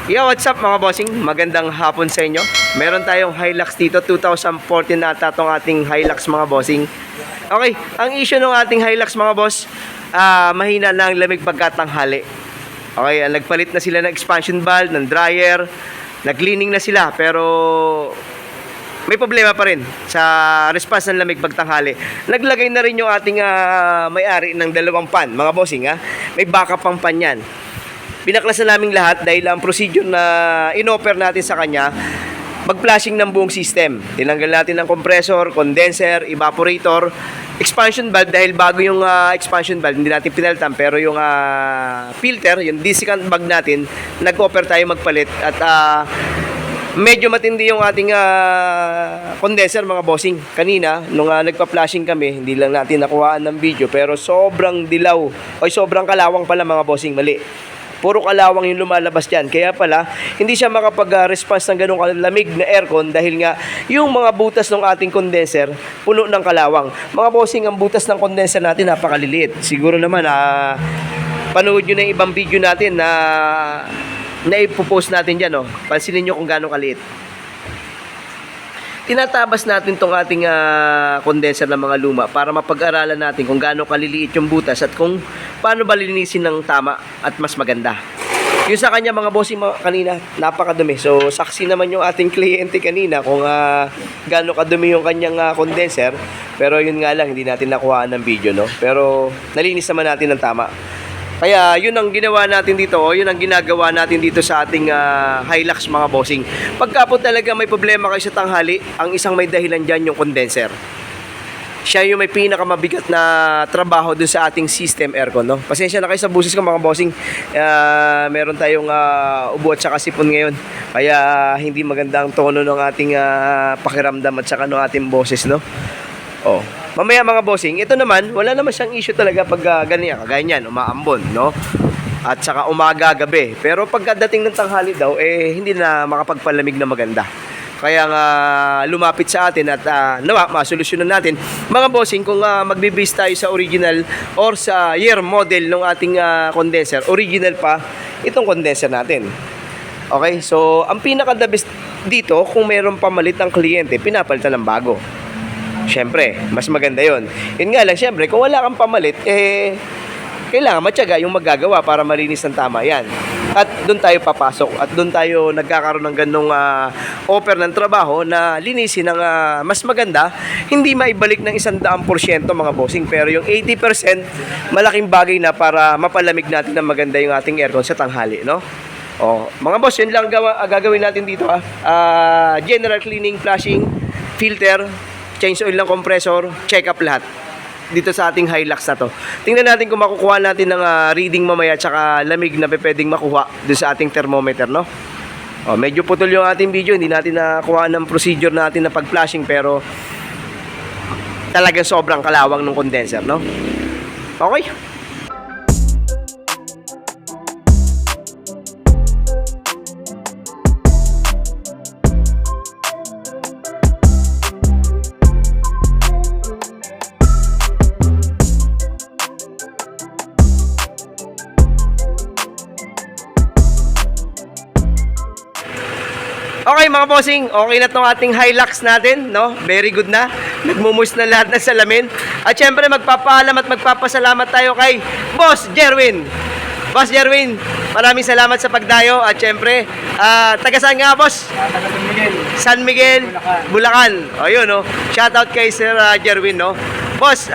Yo, what's up mga bossing? Magandang hapon sa inyo. Meron tayong Hilux dito, 2014 na ata itong ating Hilux mga bossing. Okay, ang issue ng ating Hilux mga boss, mahina na ang lamig pagkatanghali. Okay, nagpalit na sila ng expansion valve, ng dryer, nag-cleaning na sila, pero may problema pa rin sa response ng lamig pagtanghali. Naglagay na rin yung ating may-ari ng dalawang pan, mga bossing ha. May backup pang pan yan. Binaklas na namin lahat dahil ang procedure na in-offer natin sa kanya, mag-flushing ng buong system. Tinanggal natin ang compressor, condenser, evaporator, expansion valve dahil bago yung expansion valve, hindi natin pinalitan, pero yung filter, yung desiccant bag natin, nag-offer tayo magpalit at medyo matindi yung ating condenser mga bossing. Kanina, nung nagpa-flashing kami, hindi lang natin nakuhaan ng video, pero sobrang dilaw, o sobrang kalawang pala mga bossing, mali. Puro kalawang yung lumalabas dyan. Kaya pala, hindi siya makapag-response ng ganong kalamig na aircon dahil nga yung mga butas ng ating condenser puno ng kalawang. Mga bossing, ang butas ng condenser natin napakaliliit. Siguro naman, panood nyo na yung ibang video natin na ipopost natin dyan. Pansinin nyo kung gano'ng kaliit. Tinatabas natin tong ating condenser ng mga luma para mapag-aralan natin kung gaano kaliliit yung butas at kung paano ba linisin ng tama at mas maganda. Yung sa kanya mga bossing kanina, napakadumi. So saksi naman yung ating kliyente kanina kung gaano kadumi yung kanyang condenser. Pero yun nga lang, hindi natin nakuhaan ng video, no? Pero nalinis naman natin ng tama. Kaya yun ang ginawa natin dito, yun ang ginagawa natin dito sa ating Hilux mga bossing. Pagka po talaga may problema kayo sa tanghali, ang isang may dahilan dyan yung condenser. Siya yung may pinakamabigat na trabaho dun sa ating system aircon, no? Pasensya na kayo sa busis ko mga bossing. Meron tayong ubo at saka sipon ngayon. Kaya hindi magandang tono ng ating pakiramdam at saka ng ating boses, no? Oh. Mamaya mga bossing, ito naman, wala naman siyang issue talaga pag ganyan, kagaya niyan, umaambon, no? At saka umaga, gabi. Pero pagdating ng tanghali daw, hindi na makapagpalamig na maganda. Kaya nga lumapit sa atin at masolusyonan natin. Mga bossing, kung magbibase tayo sa original or sa year model ng ating condenser, original pa itong condenser natin. Okay, so ang pinaka-the best dito, kung mayroong pamalit ng kliyente, pinapalitan ng bago. Siyempre, mas maganda yon. Yun nga lang, siyempre, kung wala kang pamalit, kailangan matyaga yung magagawa para malinis ng tama yan. At doon tayo papasok at doon tayo nagkakaroon ng ganong offer ng trabaho na linisin ng mas maganda. Hindi maibalik ng 100% mga bossing, pero yung 80% malaking bagay na para mapalamig natin ng maganda yung ating aircon sa tanghali, no? Mga boss, yun lang gagawin natin dito. General cleaning, flushing, filter, change oil ng compressor, check up lahat dito sa ating Hilux na to. Tingnan natin kung makukuha natin ng reading mamaya tsaka lamig na pwedeng makuha doon sa ating thermometer, no? Medyo putol yung ating video, hindi natin nakuha ng procedure natin na pag-flashing, pero talagang sobrang kalawang ng condenser, no? Okay. Okay mga bossing, okay na itong ating Hilux natin, no? Very good na. Nagmumus na lahat ng salamin. At syempre magpapaalam at magpapasalamat tayo kay Boss Jerwin. Boss Jerwin, maraming salamat sa pagdayo. At syempre, taga saan nga boss? Taga San Miguel. San Miguel, Bulacan. O yun, no? Shoutout kay Sir Jerwin, no? Boss,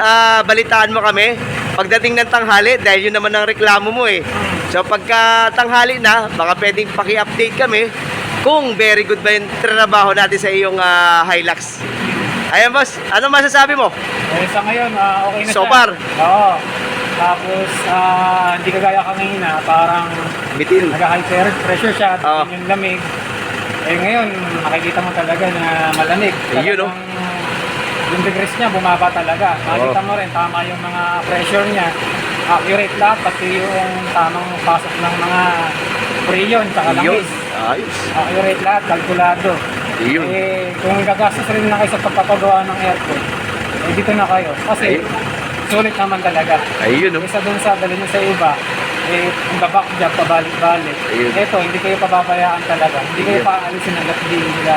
balitaan mo kami pagdating ng tanghali dahil yun naman ang reklamo mo eh. So pagka tanghali na, baka pwedeng paki-update kami kung very good ba yung trabaho natin sa iyong Hilux. Ayan boss, ano masasabi mo? Sa ngayon, okay na So siya. far? Oo. Tapos, hindi kagaya kanina, parang Bitin. nag-high pressure siya, Oo. yung lamig. Ngayon, makikita mo talaga na malamig. Ayun, no? Yung degrees niya, bumaba talaga. Makikita mo rin, tama yung mga pressure niya. Accurate lahat, pati yung tamang pasok ng mga freon, tsaka langis. Ayos. Accurate lahat, kalkulado. Ayun. Kung gagastos rin na kayo sa pagpapagawa ng aircon, dito na kayo. Kasi sulit naman talaga. Ayun, no? Isa dun sa dali nyo sa iba, eh, ang babak job, pabalik-balik. Ayun. Ito, hindi kayo pababayaan talaga. Hindi kayo Ayun. paalisin hanggat hindi nila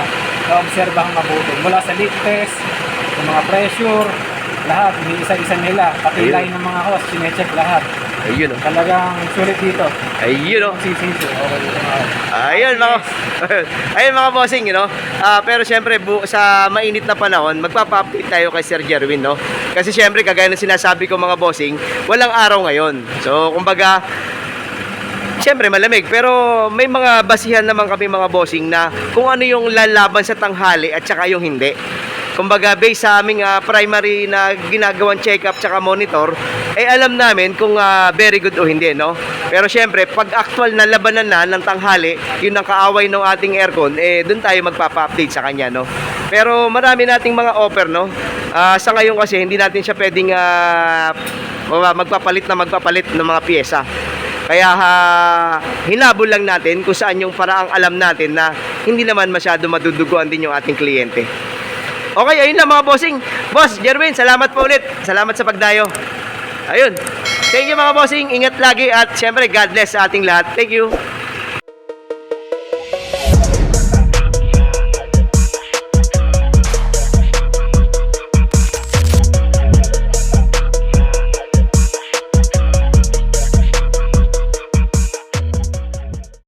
na-obserbahan mabuti. Mula sa leak test, yung mga pressure, lahat, isa-isa nila. Pati Ayun. line ng mga hose, sinecheck lahat. Ayun, oh. Talagang sulit dito. Ayun, oh. Sisisi. Okay, Ayun mga ayun mga bossing, you know. Pero syempre sa mainit na panahon, magpapa-update tayo kay Sir Jerwin, no. Kasi syempre kagaya ng sinasabi ko mga bossing, walang araw ngayon. So kumbaga syempre malamig, pero may mga basihan naman kami mga bossing na kung ano yung lalaban sa tanghali at saka yung hindi. Kumbaga based sa aming primary na ginagawang check-up tsaka monitor, alam namin kung very good o hindi, no? Pero syempre, pag actual na labanan na ng tanghali, yun ang kaaway ng ating aircon, doon tayo magpapa-update sa kanya, no? Pero marami nating mga offer, no? Sa ngayon kasi, hindi natin siya pwedeng magpapalit ng mga pyesa. Kaya hinabol lang natin kung saan yung paraang alam natin na hindi naman masyado maduduguan din yung ating kliyente. Okay, ayun na mga bossing. Boss, Jerwin, salamat po ulit. Salamat sa pagdayo. Ayun. Thank you mga bossing. Ingat lagi at syempre God bless sa ating lahat. Thank you.